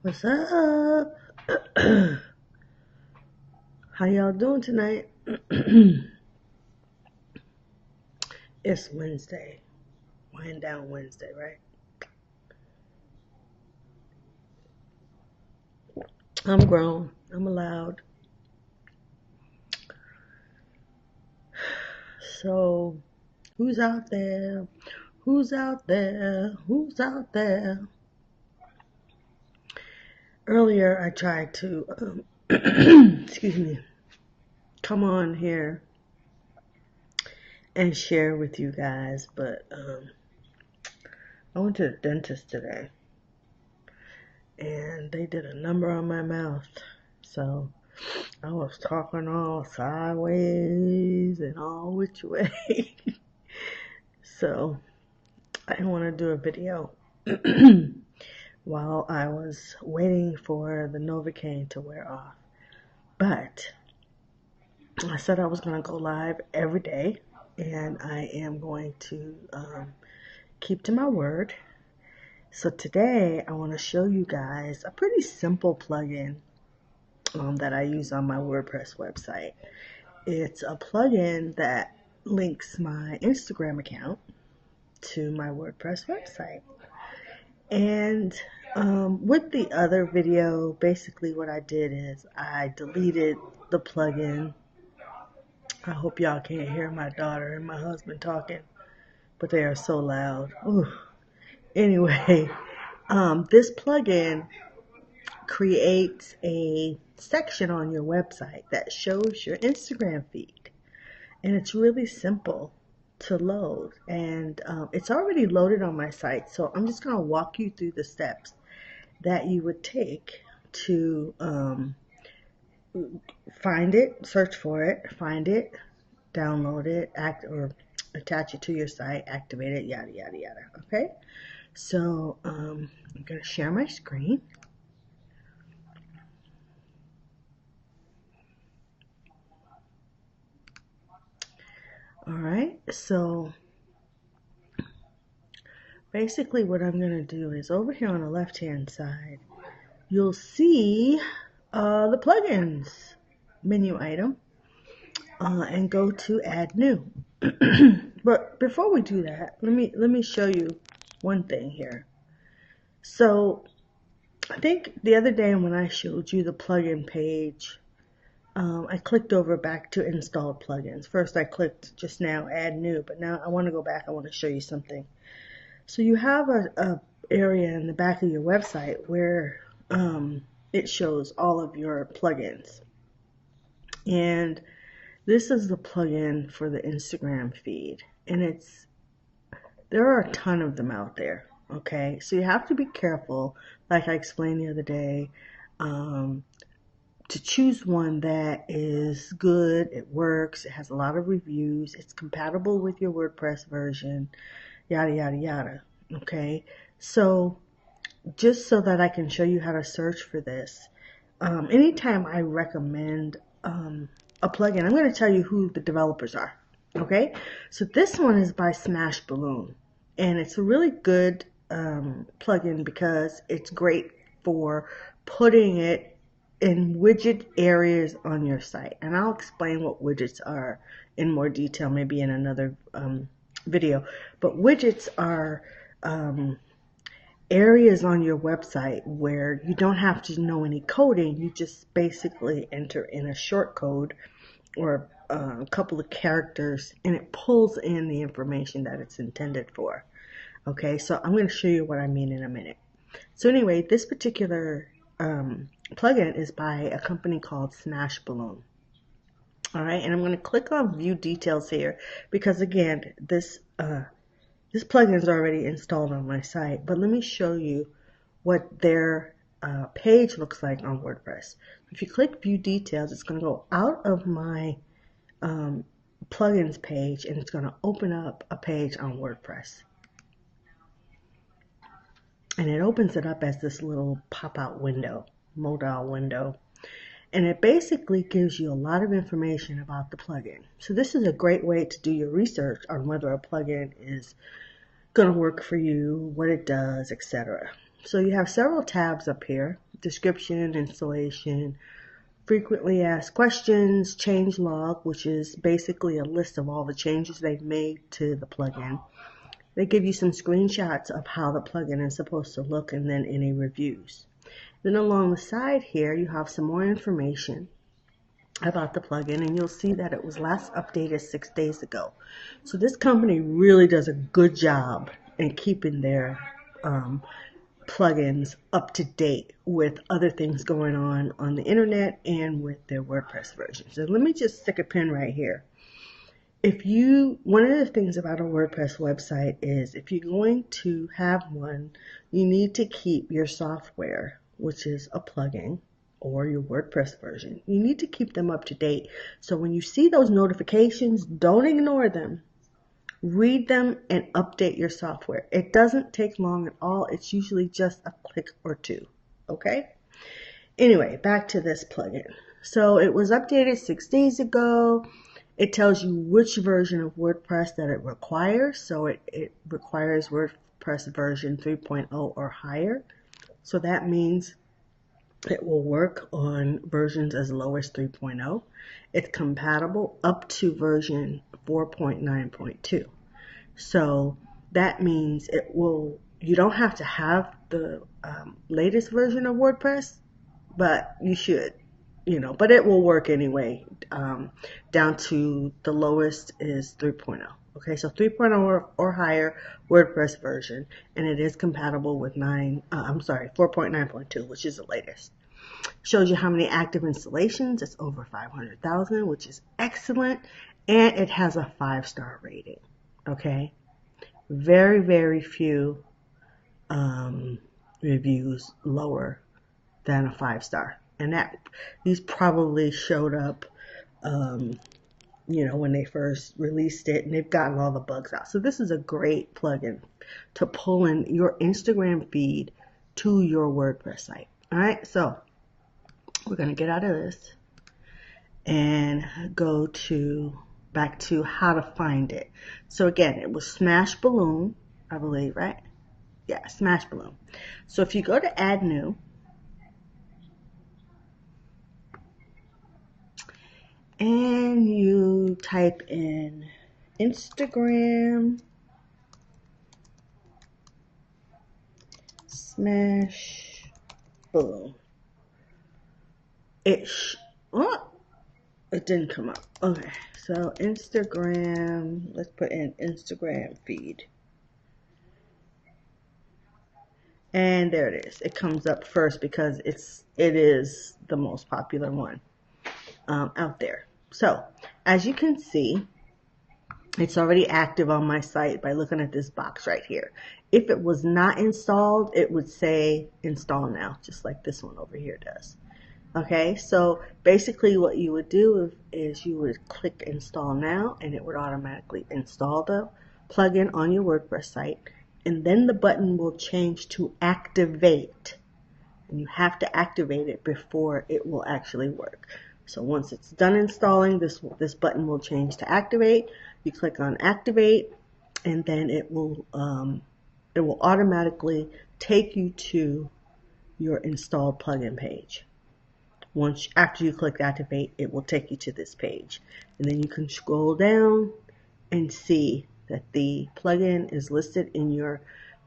What's up? How y'all doing tonight? It's Wednesday. Wind down Wednesday, right? I'm grown. I'm allowed. So, who's out there? Who's out there? Who's out there? Earlier, I tried to, excuse me, come on here and share with you guys, but I went to the dentist today and they did a number on my mouth. So, I was talking all sideways and all which way. So I didn't want to do a video while I was waiting for the Novocaine to wear off. But I said I was going to go live every day, and I am going to keep to my word. So today I want to show you guys a pretty simple plugin that I use on my WordPress website. It's a plugin that links my Instagram account to my WordPress website. And with the other video, basically what I did is I deleted the plugin. I hope y'all can't hear my daughter and my husband talking, but they are so loud. Ooh. Anyway, this plugin creates a section on your website that shows your Instagram feed. And it's really simple to load, and it's already loaded on my site, so I'm just going to walk you through the steps that you would take to find it, search for it, find it, download it, or attach it to your site, activate it, yada yada yada. Okay, so I'm going to share my screen. Alright, so basically what I'm going to do is over here on the left hand side, you'll see the plugins menu item and go to add new. But before we do that, let me show you one thing here. So I think the other day when I showed you the plugin page, I clicked over back to installed plugins. First I clicked just now add new, but now I want to go back. I want to show you something. So you have a area in the back of your website where it shows all of your plugins. And this is the plugin for the Instagram feed. And there are a ton of them out there. Okay, so you have to be careful, like I explained the other day, to choose one that is good, it works, it has a lot of reviews, it's compatible with your WordPress version, yada yada yada. Okay, so just so that I can show you how to search for this, anytime I recommend a plugin, I'm going to tell you who the developers are. Okay, so this one is by Smashballoon, and it's a really good plugin because it's great for putting it in widget areas on your site. And I'll explain what widgets are in more detail, maybe in another video. But widgets are areas on your website where you don't have to know any coding. You just basically enter in a short code or a couple of characters, and it pulls in the information that it's intended for. Okay, so I'm going to show you what I mean in a minute. So anyway, this particular plugin is by a company called Smashballoon. All right, and I'm going to click on View Details here because again, this plugin is already installed on my site. But let me show you what their page looks like on WordPress. If you click View Details, it's going to go out of my plugins page, and it's going to open up a page on WordPress. And it opens it up as this little pop-out window, modal window. And it basically gives you a lot of information about the plugin. So this is a great way to do your research on whether a plugin is going to work for you, what it does, etc. So you have several tabs up here: description, installation, frequently asked questions, change log, which is basically a list of all the changes they've made to the plugin. They give you some screenshots of how the plugin is supposed to look, and then any reviews. Then along the side here, you have some more information about the plugin, and you'll see that it was last updated 6 days ago. So this company really does a good job in keeping their plugins up to date with other things going on the internet and with their WordPress version. So let me just stick a pin right here. One of the things about a WordPress website is if you're going to have one, you need to keep your software, which is a plugin, or your WordPress version. You need to keep them up to date. So when you see those notifications, don't ignore them. Read them and update your software. It doesn't take long at all. It's usually just a click or two. Okay? Anyway, back to this plugin. So it was updated 6 days ago. It tells you which version of WordPress that it requires. So it requires WordPress version 3.0 or higher. So that means it will work on versions as low as 3.0. It's compatible up to version 4.9.2. So that means you don't have to have the latest version of WordPress, but you should, but it will work anyway. Down to the lowest is 3.0. Okay, so 3.0 or higher WordPress version, and it is compatible with 4.9.2, which is the latest. Shows you how many active installations. It's over 500,000, which is excellent, and it has a 5-star rating. Okay, very, very few reviews lower than a 5-star, and these probably showed up when they first released it, and they've gotten all the bugs out. So this is a great plugin to pull in your Instagram feed to your WordPress site. All right, so we're going to get out of this and go back to how to find it. So again, it was Smashballoon, I believe, right? Yeah, Smashballoon. So if you go to add new, and you type in Instagram Smashballoon, it didn't come up. Okay, so Instagram, let's put in Instagram feed. And there it is. It comes up first because it is the most popular one out there. So as you can see, it's already active on my site by looking at this box right here. If it was not installed, it would say install now, just like this one over here does. Okay, so basically what you would do is you would click install now, and it would automatically install the plugin on your WordPress site, and then the button will change to activate, and you have to activate it before it will actually work. So once it's done installing, this button will change to activate. You click on activate, and then it will automatically take you to your installed plugin page. After you click activate, it will take you to this page, and then you can scroll down and see that the plugin is listed in your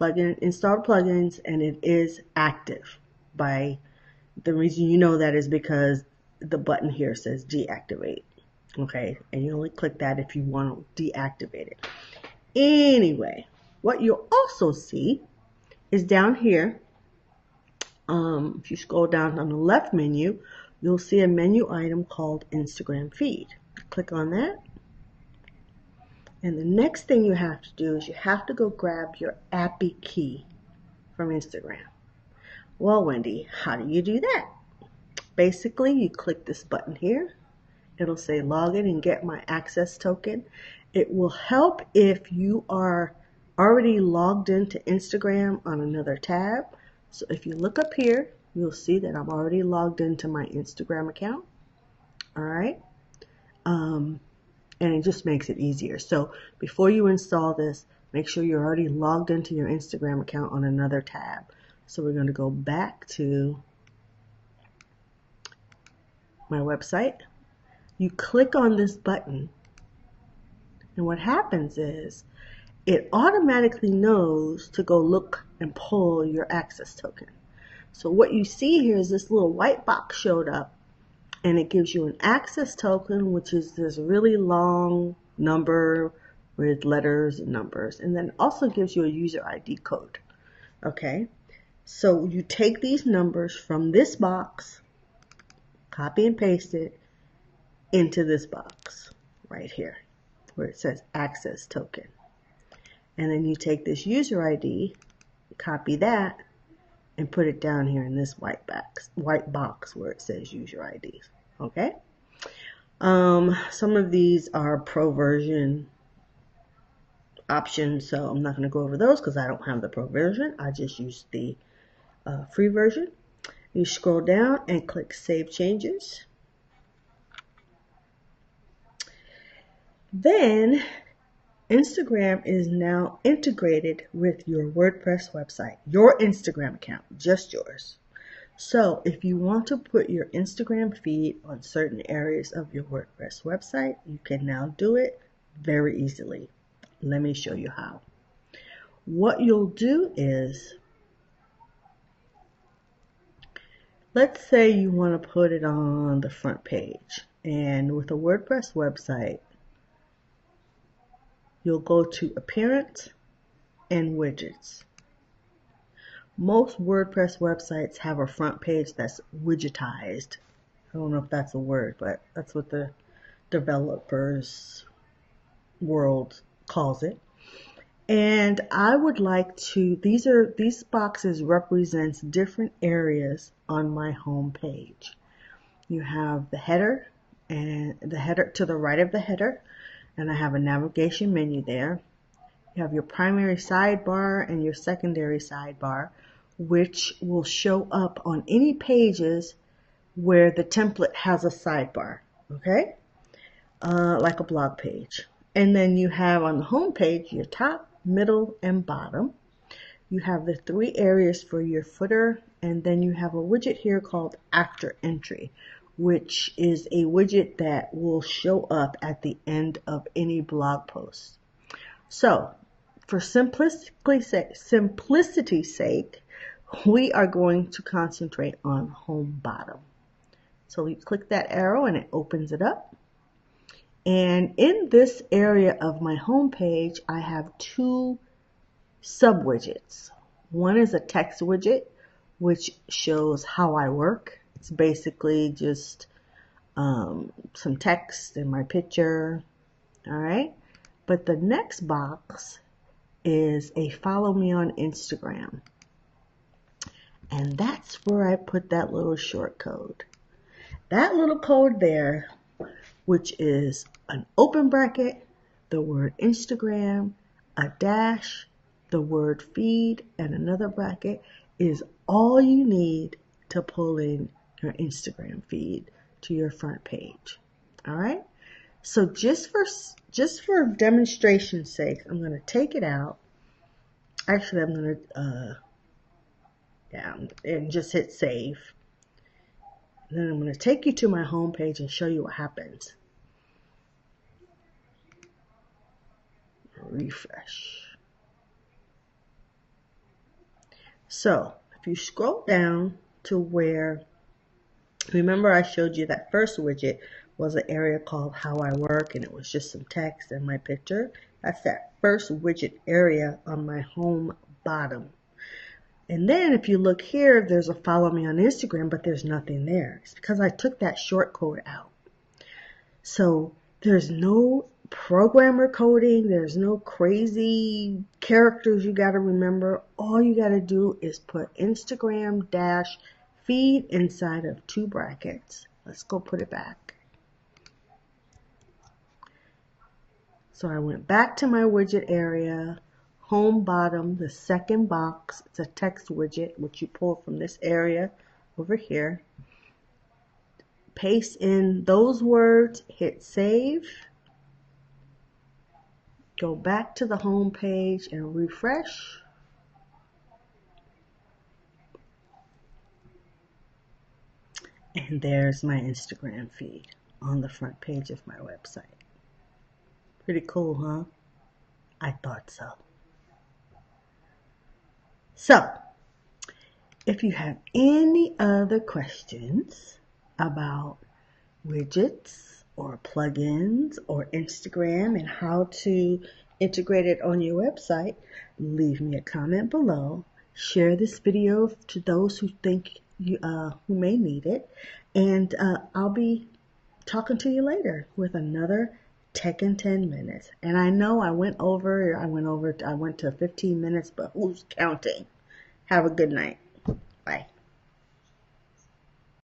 installed plugins, and it is active. The reason you know that is because the button here says deactivate. Okay, and you only click that if you want to deactivate it. Anyway, what you'll also see is down here, if you scroll down on the left menu, you'll see a menu item called Instagram feed. Click on that. And the next thing you have to do is you have to go grab your API key from Instagram. Well, Wendy, how do you do that? Basically, you click this button here. It'll say log in and get my access token. It will help if you are already logged into Instagram on another tab. So if you look up here, you'll see that I'm already logged into my Instagram account. All right. And it just makes it easier. So before you install this, make sure you're already logged into your Instagram account on another tab. So we're going to go back to my website. You click on this button, and what happens is it automatically knows to go look and pull your access token. So what you see here is this little white box showed up, and it gives you an access token, which is this really long number with letters and numbers, and then also gives you a user ID code. Okay, so you take these numbers from this box, copy and paste it into this box right here where it says access token, and then you take this user ID, copy that, and put it down here in this white box where it says user ID. Okay. Some of these are pro version options, so I'm not going to go over those because I don't have the pro version. I just use the free version. You scroll down and click Save Changes. Then Instagram is now integrated with your WordPress website, your Instagram account, just yours. So if you want to put your Instagram feed on certain areas of your WordPress website, you can now do it very easily. Let me show you how. What you'll do is, let's say you want to put it on the front page, and with a WordPress website, you'll go to Appearance and Widgets. Most WordPress websites have a front page that's widgetized. I don't know if that's a word, but that's what the developers world calls it. And I would like to, these boxes represents different areas on my home page. You have the header, and the header to the right of the header, and I have a navigation menu there. You have your primary sidebar and your secondary sidebar, which will show up on any pages where the template has a sidebar, okay? Like a blog page. And then you have on the home page your top, middle, and bottom. You have the 3 areas for your footer, and then you have a widget here called After Entry, which is a widget that will show up at the end of any blog post. So, for simplicity's sake, we are going to concentrate on home bottom. So we click that arrow and it opens it up. And in this area of my home page, I have 2 sub widgets. One is a text widget, which shows how I work. It's basically just some text and my picture. All right. But the next box is a follow me on Instagram. And that's where I put that little short code. That little code there, which is an open bracket, the word Instagram, a dash, the word feed, and another bracket, is all you need to pull in your Instagram feed to your front page. All right. So just for demonstration's sake, I'm going to take it out. Actually, I'm going to and just hit save. And then I'm going to take you to my home page and show you what happens. Refresh. So if you scroll down to where, remember I showed you that first widget was an area called How I Work, and it was just some text and my picture. That's that first widget area on my home bottom. And then if you look here, there's a follow me on Instagram, but there's nothing there. It's because I took that short code out. So there's no programmer coding. There's no crazy characters you got to remember. All you got to do is put Instagram dash feed inside of 2 brackets. Let's go put it back. So I went back to my widget area. Home bottom, the second box, it's a text widget, which you pull from this area over here. Paste in those words, hit save. Go back to the home page and refresh. And there's my Instagram feed on the front page of my website. Pretty cool, huh? I thought so. So, if you have any other questions about widgets or plugins or Instagram and how to integrate it on your website, leave me a comment below. Share this video to those who think who may need it, and I'll be talking to you later with another Tech in 10 minutes. And I know I went to 15 minutes, but who's counting? Have a good night. Bye.